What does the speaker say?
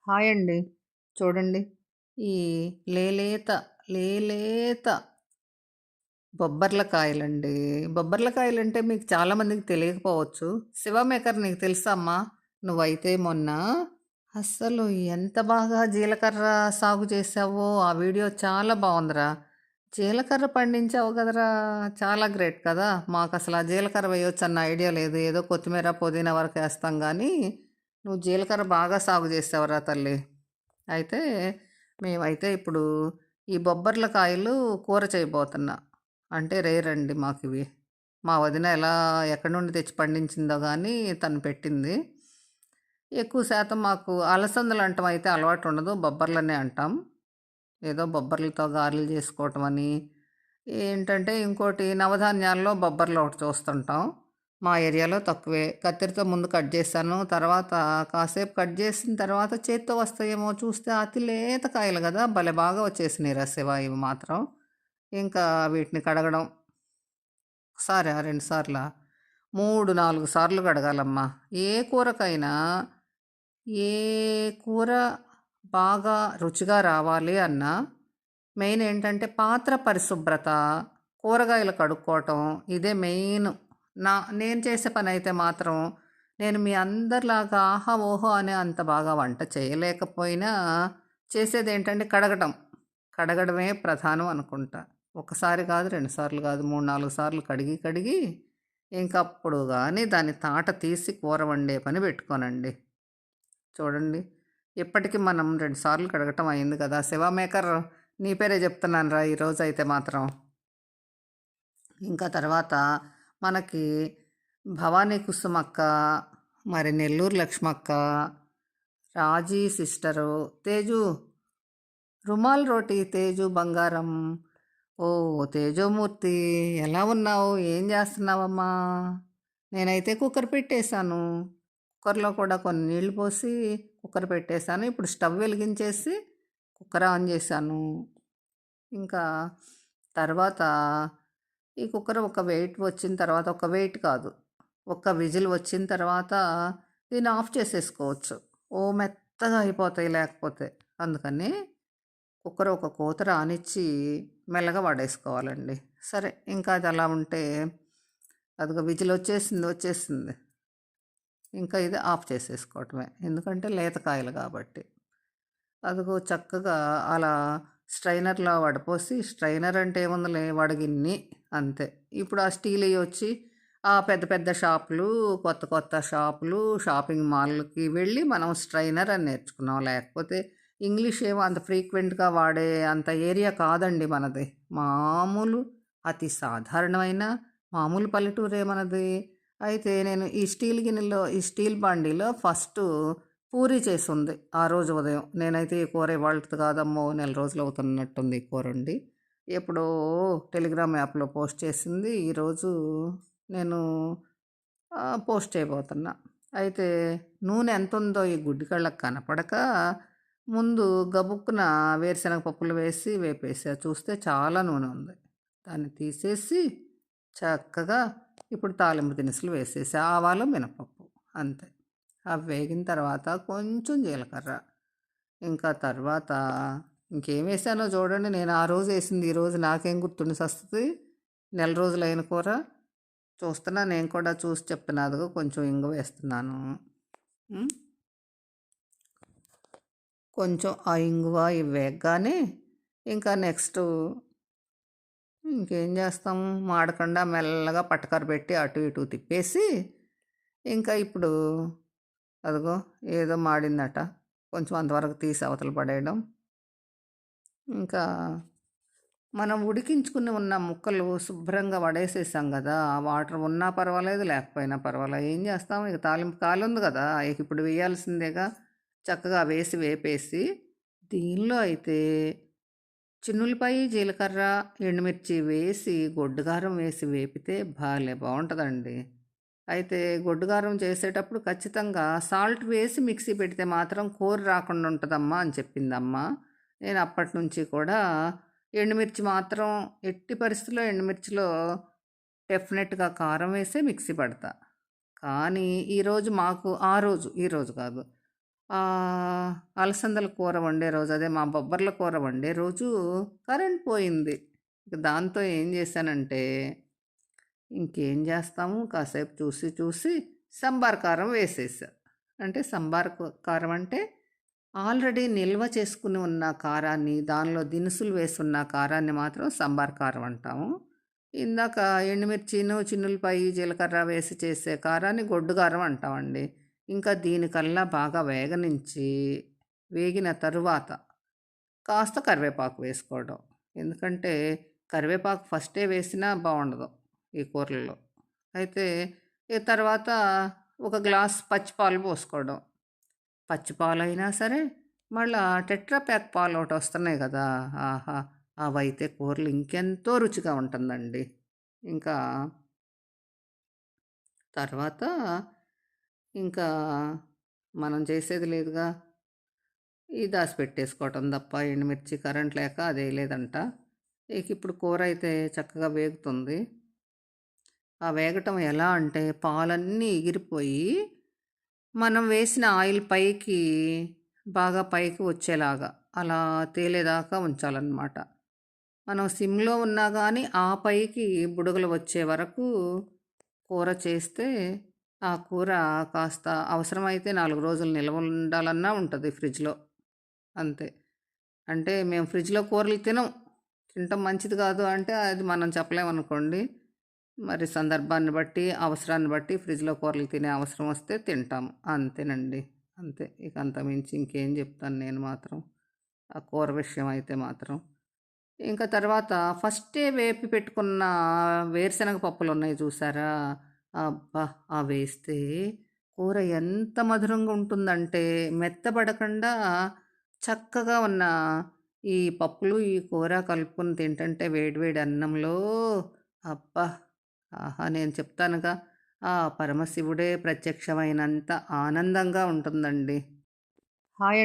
Hi అండి. చూడండి. ఈ లేలేత, లేలేత బొబ్బర్ల కాయలండి. బొబ్బర్ల కాయలంటే మీకు చాలా మందికి తెలియకపోవచ్చు. శివ మేకర్ నీకు తెలుసా అమ్మా? నువ్వైతే మొన్న అస్సలు ఎంత బాగా జీలకర్ర సాగు చేశావో ఆ వీడియో చాలా బావుందిరా. జీలకర్ర పండించావు కదరా! చాలా గ్రేట్ కదా! మాకసల ఆ జీలకర్ర వేయొచ్చన్న ఐడియా లేదు. ఏదో కొత్తిమీర, పుదీనా వరకేస్తాం గానీ, నువ్వు జీలకర్ర బాగా సాగు చేశావురా తల్లి. అయితే మేమైతే ఇప్పుడు ఈ బొబ్బర్ల కాయలు కూర చేయబోతున్నా. అంటే రేరండి మాకివి. మా వదిన ఎక్కడి నుండి తెచ్చి పండించిందో గానీ తను పెట్టింది. ఎక్కువ శాతం మాకు అలసందలు అంటం అయితే అలవాటు ఉండదు. బొబ్బర్లనే అంటాం. ఏదో బొబ్బర్లతో గారెలు చేసుకోవటం అని, ఏంటంటే ఇంకోటి నవధాన్యాల్లో బొబ్బర్లు ఒకటి చూస్తుంటాం. మా ఏరియాలో తక్కువే. కత్తెరతో ముందు కట్ చేశాను. తర్వాత కాసేపు కట్ చేసిన తర్వాత చేత్తో వస్తాయేమో చూస్తే అతి లేత కాయలు గదా! భలే బాగా వచ్చేసినాయిరా శివ ఇవి మాత్రం. ఇంకా వీటిని కడగడం ఒకసారా? 2 సార్లా? 3, 4 సార్లు కడగాలమ్మా. ఏ కూరకైనా ఏ కూర బాగా రుచిగా రావాలి అన్నా మెయిన్ ఏంటంటే పాత్ర పరిశుభ్రత, కూరగాయలు కడుక్కోవటం ఇదే మెయిన్. నేను చేసే పనైతే మాత్రం నేను మీ అందరిలాగా ఆహా! ఓహో! అనే అంత బాగా వంట చేయలేకపోయినా చేసేదేంటంటే కడగటం. కడగడమే ప్రధానం అనుకుంటా. ఒకసారి కాదు, 2 సార్లు కాదు, 3, 4 సార్లు కడిగి ఇంకప్పుడు గాని దాన్ని తాట తీసి కూర వండే పని పెట్టుకోనండి. చూడండి. ఇప్పటికి మనం 2 సార్లు కడగటం అయింది కదా! శివ మేకర్ నీ పేరే చెప్తున్నానురా ఈరోజైతే మాత్రం. ఇంకా తర్వాత మనకి భవానీ కుసుమక్క, మరి నెల్లూరు లక్ష్మక్క, రాజీ సిస్టరు, తేజు రుమాల్ రోటీ తేజు బంగారం. తేజోమూర్తి ఎలా ఉన్నావు? ఏం చేస్తున్నావమ్మా? నేనైతే కుక్కర్ పెట్టేశాను. కుక్కర్‌లో కూడా కొన్ని నీళ్లు పోసి కుక్కర్ పెట్టేశాను. ఇప్పుడు స్టవ్ వెలిగించేసి కుక్కర్ ఆన్ చేశాను. ఇంకా తర్వాత ఈ కుక్కర్ ఒక వెయిట్ వచ్చిన తర్వాత ఒక వెయిట్ కాదు. ఒక్క విజిల్ వచ్చిన తర్వాత దీన్ని ఆఫ్ చేసేసుకోవచ్చు. మెత్తగా అయిపోతాయి లేకపోతే. అందుకని కుక్కర్ ఒక కూత రానిచ్చి మెల్లగా పడేసుకోవాలండి. సరే ఇంకా అది అలా ఉంటే అదిగో విజిల్ వచ్చేసింది. ఇంకా ఇది ఆఫ్ చేసేసుకోవటమే. ఎందుకంటే లేత కాయలు కాబట్టి. అదిగో చక్కగా అలా స్ట్రైనర్‌లో వడపోసి స్ట్రైనర్ అంటే ఏముందిలే వడగిన్ని అంతే. ఇప్పుడు ఆ స్టీల్‌యి వచ్చి పెద్ద పెద్ద షాపులు, కొత్త కొత్త షాపులు, షాపింగ్ మాల్‌కి వెళ్ళి మనం స్ట్రైనర్ అని నేర్చుకున్నాం. లేకపోతే ఇంగ్లీష్ ఏమో అంత ఫ్రీక్వెంట్‌గా వాడే అంత ఏరియా కాదండి మనది. మామూలు అతి సాధారణమైన మామూలు పల్లెటూరే మనది. అయితే నేను ఈ స్టీల్ బాండీలో ఫస్టు పూరి చేసుంది ఆ రోజు ఉదయం. నేనైతే ఈ కూర ఇవాల్టిది కాదమ్మో! నెల రోజులవుతున్నట్టుంది ఈ కూరొండి. ఎప్పుడో టెలిగ్రామ్ యాప్‌లో పోస్ట్ చేసింది. ఈరోజు నేను పోస్ట్ చేయబోతున్నా. అయితే నూనె ఎంతుందో ఈ గుడ్డి కళ్ళకి కనపడక ముందు గబుక్కున వేరుశనగ పప్పులు వేసి వేపేసా. చూస్తే చాలా నూనె ఉంది. దాన్ని తీసేసి చక్కగా ఇప్పుడు తాలింపు దినుసులు వేసేసా. ఆవాలు, మినపప్పు అంతే. అవి వేగిన తర్వాత కొంచెం జీలకర్ర. ఇంకా తర్వాత ఇంకేమేసానో చూడండి. నేను ఆ రోజు ఏసింది ఈరోజు నాకేం గుర్తుండి సస్తది. నెల రోజులైన కూర. చూస్తున్నా నేను కూడా చూసి చెప్తున్నా. అదిగో కొంచెం ఇంగువ వేస్తున్నాను. హ్మ్. కొంచెం ఆ ఇంగువ ఇవి వేగగానే ఇంకా నెక్స్టు ఇంకేం చేస్తాము మాడకుండా మెల్లగా పటకర పెట్టి అటు ఇటు తిప్పేసి ఇంకా ఇప్పుడు అదిగో ఏదో మాడిందట. కొంచెం అంతవరకు తీసి అవతల పడేయడం. ఇంకా మనం ఉడికించుకుని ఉన్న ముక్కలు శుభ్రంగా వడేసేసాం గదా! ఆ వాటర్ ఉన్నా పర్వాలేదు, లేకపోయినా పర్వాలేదు. ఏం చేస్తాం ఇక తాలింపు కాలుంది గదా! ఇక ఇప్పుడు వేయాల్సిందేగా. చక్కగా వేసి వేపేసి దీనిలో అయితే చిన్నుల్లిపాయి, జీలకర్ర, ఎండుమిర్చి వేసి గొడ్డుగారం వేసి వేపితే భలే బావుంటదండి. అయితే గొడ్డుగారం చేసేటప్పుడు ఖచ్చితంగా సాల్ట్ వేసి మిక్సీ పెడితే మాత్రం కూర రాకుండా ఉంటదమ్మా అని చెప్పిందమ్మ. నేను అప్పటినుంచి కూడా ఎండుమిర్చి మాత్రం ఎట్టి పరిస్థితిలో ఎండుమిర్చిలో డెఫినెట్‌గా కారం వేసే మిక్సీ పడతా. కానీ ఈరోజు మాకు ఆ రోజు, ఈరోజు కాదు. అలసందల కూర వండే రోజు, అదే మా బొబ్బర్ల కూర వండే రోజు కరెంట్ పోయింది. ఇక దాంతో ఏం చేశానంటే, ఇంకేం చేస్తాము కాసేపు చూసి చూసి సంబార్ కారం వేసేసా. అంటే సంబార్ కారం అంటే ఆల్రెడీ నిల్వ చేసుకుని ఉన్న కారాన్ని, దానిలో దినుసులు వేసున్న కారాన్ని మాత్రం సంబార్ కారం అంటాము. ఇందాక ఎండుమిర్చిను, చిన్నులపాయి, జీలకర్ర వేసి చేసే కారాన్ని గొడ్డు కారం అంటామండి. ఇంకా దీనికల్లా బాగా వేగనించి, వేగిన తరువాత కాస్త కరివేపాకు వేసుకోవడం. ఎందుకంటే కరివేపాకు ఫస్టే వేసినా బాగుండదు ఈ కూరల్లో. అయితే ఈ తర్వాత ఒక గ్లాస్ పచ్చిపాలు పోసుకోవడం. పచ్చి పాలైనా సరే, మళ్ళా టెట్రా ప్యాక్ పాలు ఒకటి వస్తున్నాయి కదా! ఆహా! అవైతే కూరలు ఇంకెంతో రుచిగా ఉంటుందండి. ఇంకా తర్వాత ఇంకా మనం చేసేది లేదుగా. ఈ దాసిపెట్టేసుకోవటం తప్ప, ఎండుమిర్చి కరెంట్ లేక అదేయలేదంట. ఇక ఇప్పుడు కూర అయితే చక్కగా వేగుతుంది. ఆ వేగటం ఎలా అంటే పాలన్నీ ఎగిరిపోయి, మనం వేసిన ఆయిల్ పైకి బాగా పైకి వచ్చేలాగా అలా తేలేదాకా ఉంచాలన్నమాట. మనం సిమ్‌లో ఉన్నా గానీ, ఆ పైకి బుడగలు వచ్చే వరకు కూర చేస్తే, ఆ కూర కాస్త అవసరమైతే 4 రోజులు నిల్వ ఉండాలన్నా ఉంటది ఫ్రిడ్జ్‌లో. అంతే. అంటే మేము ఫ్రిడ్జ్‌లో కూరలు తినం. తినటం మంచిది కాదు అంటే అది మనం చెప్పలేమనుకోండి. మరి సందర్భాన్ని బట్టి, అవసరాన్ని బట్టి ఫ్రిడ్జ్‌లో కూరలు తినే అవసరం వస్తే తింటాం. అంతేనండి. అంతే. ఇక అంతకుమించి ఇంకేం చెప్తాను నేను మాత్రం. ఆ కూర విషయం అయితే మాత్రం. ఇంకా తర్వాత ఫస్టే వేపి పెట్టుకున్న వేరుశనగ పప్పులున్నాయి చూసారా? అబ్బా! అవేస్తే కూర ఎంత మధురంగా ఉంటుందంటే, మెత్తబడకుండా చక్కగా ఉన్న ఈ పప్పులు, ఈ కూర కలుపుకొని తింటంటే వేడి వేడి అన్నంలో అబ్బా! ఆహా! నేను చెప్తానుగా, ఆ పరమశివుడే ప్రత్యక్షమైనంత ఆనందంగా ఉంటుందండి. హాయ్